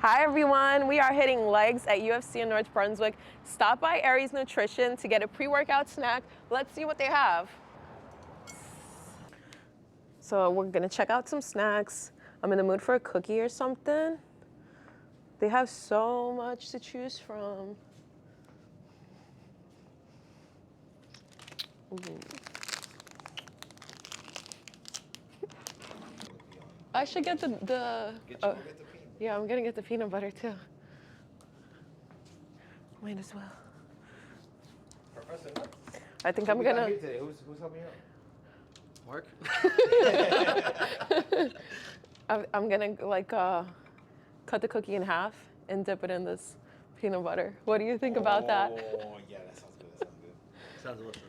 Hi everyone, we are hitting legs at UFC in North Brunswick. Stop by Aries Nutrition to get a pre-workout snack. Let's see what they have. So we're gonna check out some snacks. I'm in the mood for a cookie or something. They have so much to choose from. Ooh. I should get yeah, I'm gonna get the peanut butter too. Might as well. Professor, I think I'm gonna. Who's helping you out? Mark? I'm gonna like cut the cookie in half and dip it in this peanut butter. What do you think about that? Oh yeah, that sounds good. That sounds good. Sounds delicious.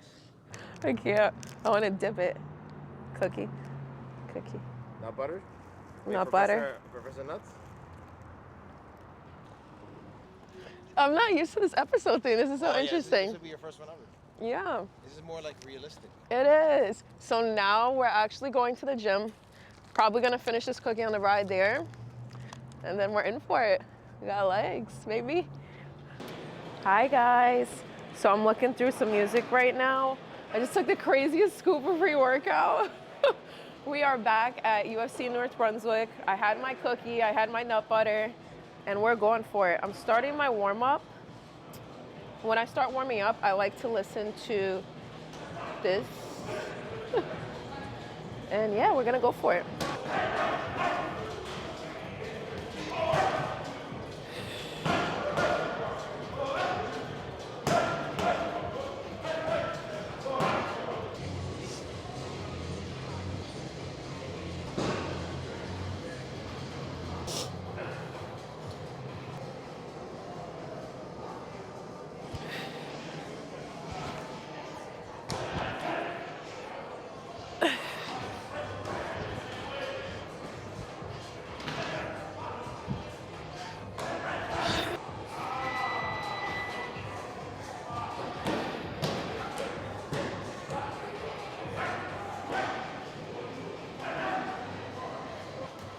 I can't. I want to dip it. Cookie. Not buttered? Not butter. Professor Nuts? I'm not used to this episode thing. This is so Yeah, interesting. this will be your first one ever. Yeah, This is more like realistic. it is. So now we're actually going to the gym. Probably gonna finish this cookie on the ride there. And then we're in for it. We got legs, baby. Hi guys. So I'm looking through some music right now. I just took the craziest scoop of pre-workout. We are back at UFC North Brunswick. I had my cookie, I had my nut butter, and we're going for it. I'm starting my warm-up. When I start warming up, I like to listen to this. And yeah, we're gonna go for it.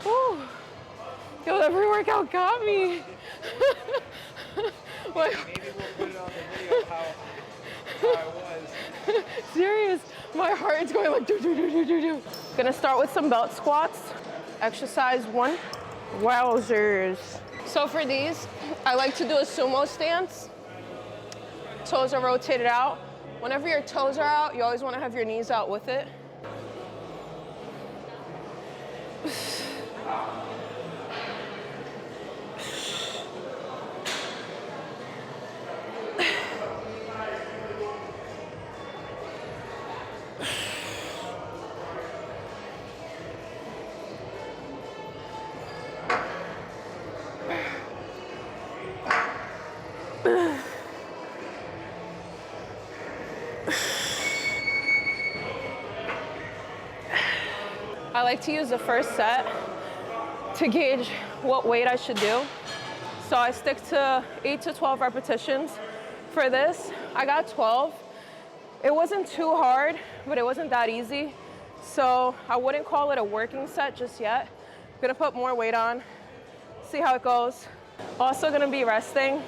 Whew. Yo, that pre-workout got me. Maybe we'll put it on the video how it was. Serious, my heart is going like do do do do do do. Gonna start with some belt squats. Exercise 1. Wowzers. So for these, I like to do a sumo stance. Toes are rotated out. Whenever your toes are out, you always want to have your knees out with it. I like to use the first set to gauge what weight I should do. So I stick to 8 to 12 repetitions. For this, I got 12. It wasn't too hard, but it wasn't that easy. So I wouldn't call it a working set just yet. I'm gonna put more weight on, see how it goes. Also gonna be resting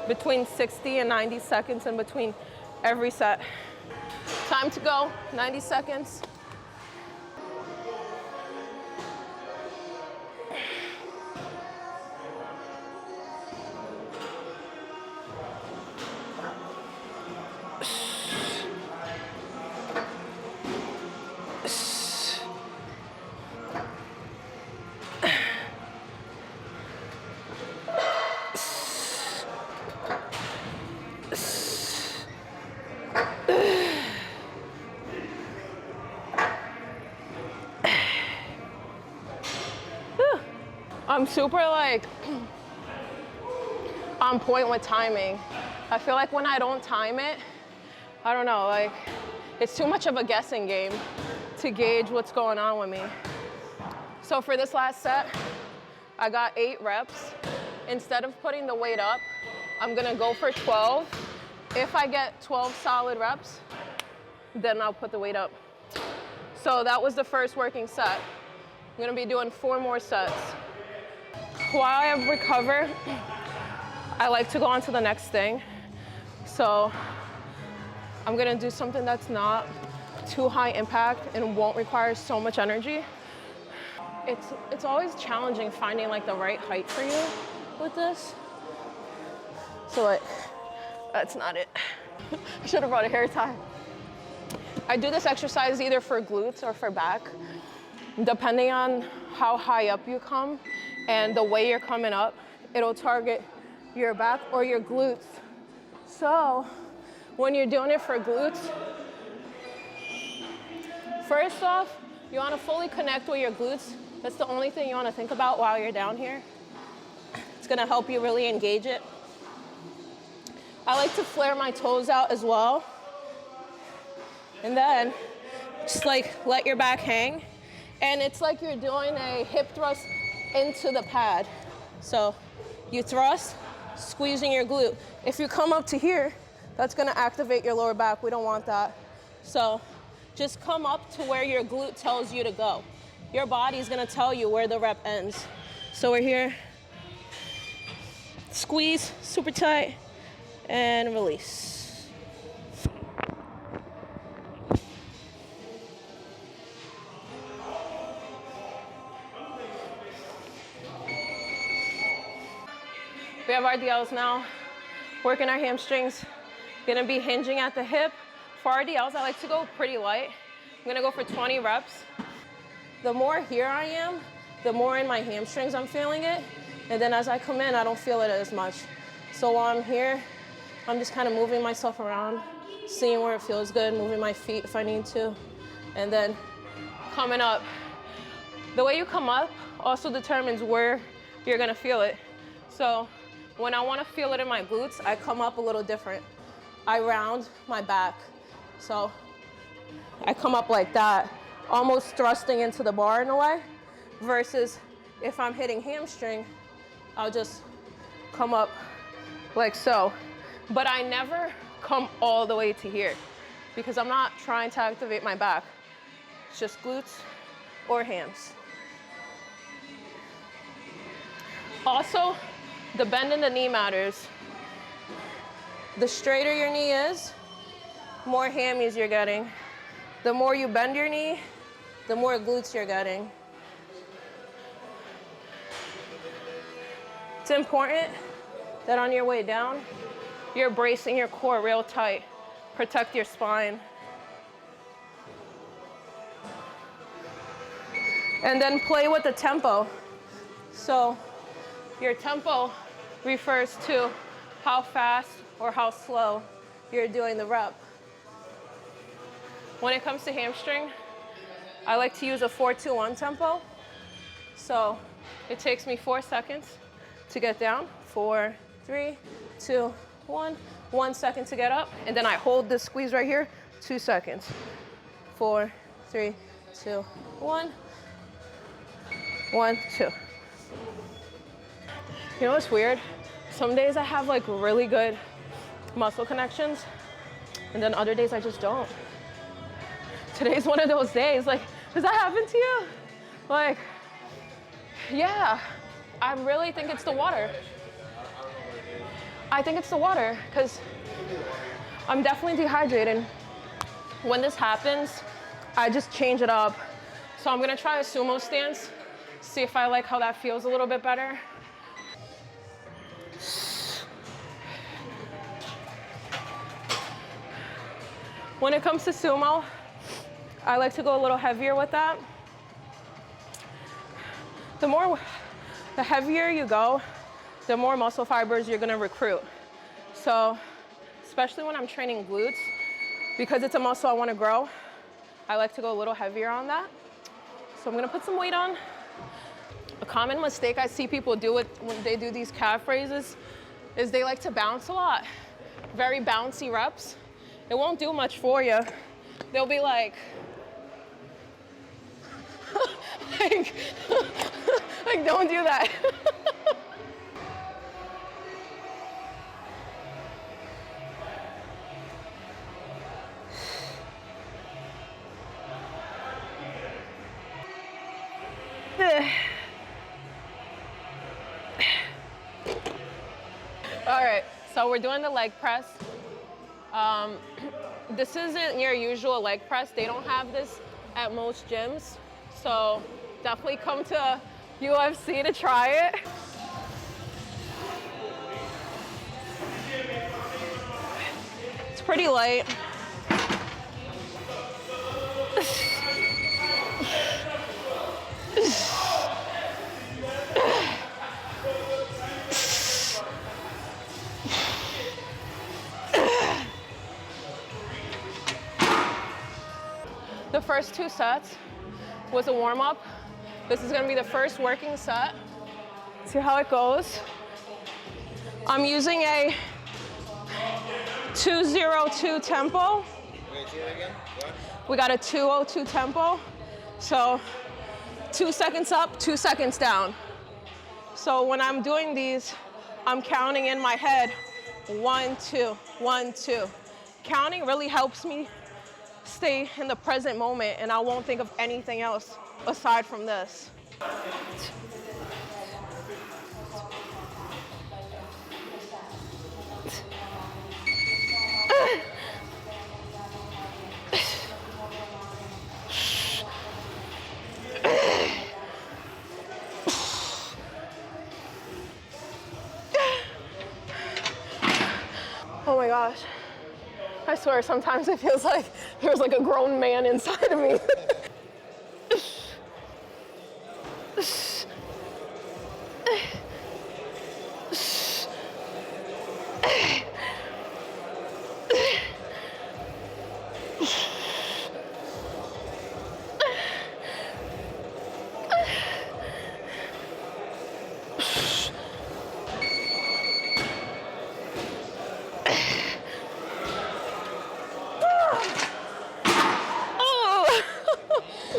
between 60 and 90 seconds in between every set. Time to go, 90 seconds. I'm super like on point with timing. I feel like when I don't time it, I don't know, like it's too much of a guessing game to gauge what's going on with me. So for this last set, I got 8 reps. Instead of putting the weight up, I'm gonna go for 12. If I get 12 solid reps, then I'll put the weight up. So that was the first working set. I'm gonna be doing 4 more sets. While I recover, I like to go on to the next thing. So I'm gonna do something that's not too high impact and won't require so much energy. It's always challenging finding like the right height for you with this. So like, that's not it. I should have brought a hair tie. I do this exercise either for glutes or for back, depending on how high up you come and the way you're coming up, it'll target your back or your glutes. So when you're doing it for glutes, first off, you want to fully connect with your glutes. That's the only thing you want to think about while you're down here. It's going to help you really engage it. I like to flare my toes out as well. And then just like let your back hang. And it's like you're doing a hip thrust into the pad. So you thrust, squeezing your glute. If you come up to here, that's gonna activate your lower back. We don't want that. So just come up to where your glute tells you to go. Your body's gonna tell you where the rep ends. So we're here, squeeze, super tight, and release. We have RDLs now, working our hamstrings. Gonna be hinging at the hip. For RDLs, I like to go pretty light. I'm gonna go for 20 reps. The more here I am, the more in my hamstrings I'm feeling it. And then as I come in, I don't feel it as much. So while I'm here, I'm just kind of moving myself around, seeing where it feels good, moving my feet if I need to. And then coming up. The way you come up also determines where you're gonna feel it. So when I wanna feel it in my glutes, I come up a little different. I round my back. So I come up like that, almost thrusting into the bar in a way, versus if I'm hitting hamstring, I'll just come up like so. But I never come all the way to here because I'm not trying to activate my back. It's just glutes or hams. Also, the bend in the knee matters. The straighter your knee is, more hammies you're getting. The more you bend your knee, the more glutes you're getting. It's important that on your way down, you're bracing your core real tight. Protect your spine. And then play with the tempo. So your tempo refers to how fast or how slow you're doing the rep. When it comes to hamstring, I like to use a 4-2-1 tempo. So it takes me 4 seconds to get down. 4, 3, 2, 1. 1 second to get up. And then I hold this squeeze right here, 2 seconds. 4, 3, 2, 1. 1, 2. You know what's weird? Some days I have like really good muscle connections, and then other days I just don't. Today's one of those days. Like, does that happen to you? Like, yeah, I really think it's the water. I think it's the water because I'm definitely dehydrated. When this happens, I just change it up. So I'm gonna try a sumo stance, see if I like how that feels a little bit better. When it comes to sumo, I like to go a little heavier with that. The heavier you go, the more muscle fibers you're gonna recruit. So, especially when I'm training glutes, because it's a muscle I wanna grow, I like to go a little heavier on that. So I'm gonna put some weight on. A common mistake I see people do when they do these calf raises is they like to bounce a lot. Very bouncy reps. It won't do much for you. They'll be like, like don't do that. All right, so we're doing the leg press. This isn't your usual leg press. They don't have this at most gyms. So definitely come to UFC to try it. It's pretty light. The first 2 sets was a warm-up. This is gonna be the first working set. See how it goes. I'm using a 202 tempo. Wait, say that again? What? We got a 202 tempo. So 2 seconds up, 2 seconds down. So when I'm doing these, I'm counting in my head, 1, 2, 1, 2. Counting really helps me stay in the present moment, and I won't think of anything else aside from this. Oh my gosh. I swear, sometimes it feels like there's like a grown man inside of me.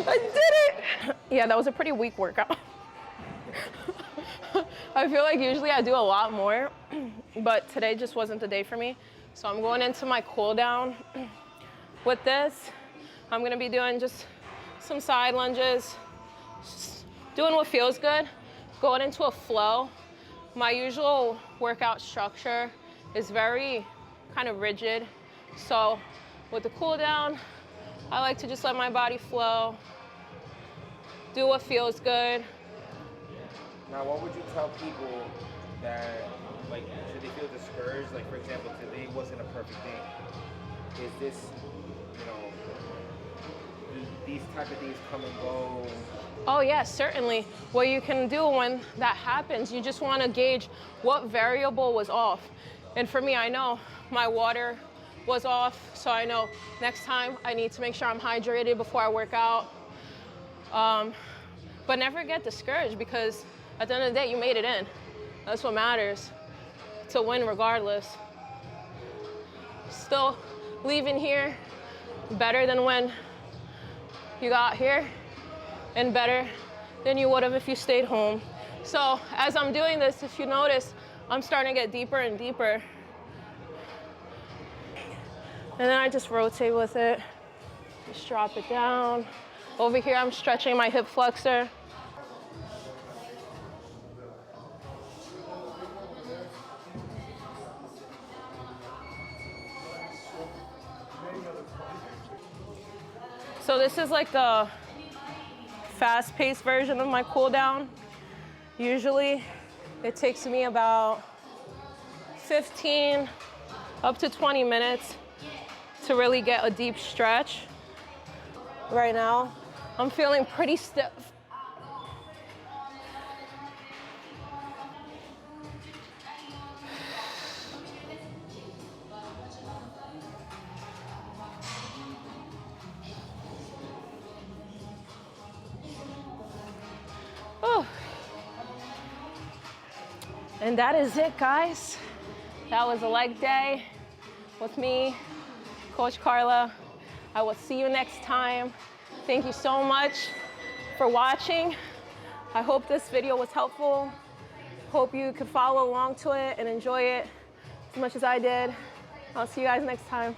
I did it! Yeah, that was a pretty weak workout. I feel like usually I do a lot more, but today just wasn't the day for me. So I'm going into my cool down with this. I'm gonna be doing just some side lunges, just doing what feels good, going into a flow. My usual workout structure is very kind of rigid. So with the cool down, I like to just let my body flow, do what feels good. Now, what would you tell people that, like, should they feel discouraged? Like, for example, today wasn't a perfect day. Is this, you know, do these type of days come and go? Oh yes, certainly. What you can do when that happens, you just want to gauge what variable was off. And for me, I know my water was off, so I know next time I need to make sure I'm hydrated before I work out. But never get discouraged, because at the end of the day, you made it in. That's what matters, to win regardless. Still leaving here better than when you got here, and better than you would have if you stayed home. So as I'm doing this, if you notice, I'm starting to get deeper and deeper. And then I just rotate with it. Just drop it down. Over here, I'm stretching my hip flexor. So this is like the fast-paced version of my cool down. Usually, it takes me about 15 up to 20 minutes to really get a deep stretch. Right now, I'm feeling pretty stiff. Oh. And that is it, guys. That was a leg day with me, Coach Karlla. I will see you next time. Thank you so much for watching. I hope this video was helpful. Hope you could follow along to it and enjoy it as much as I did. I'll see you guys next time.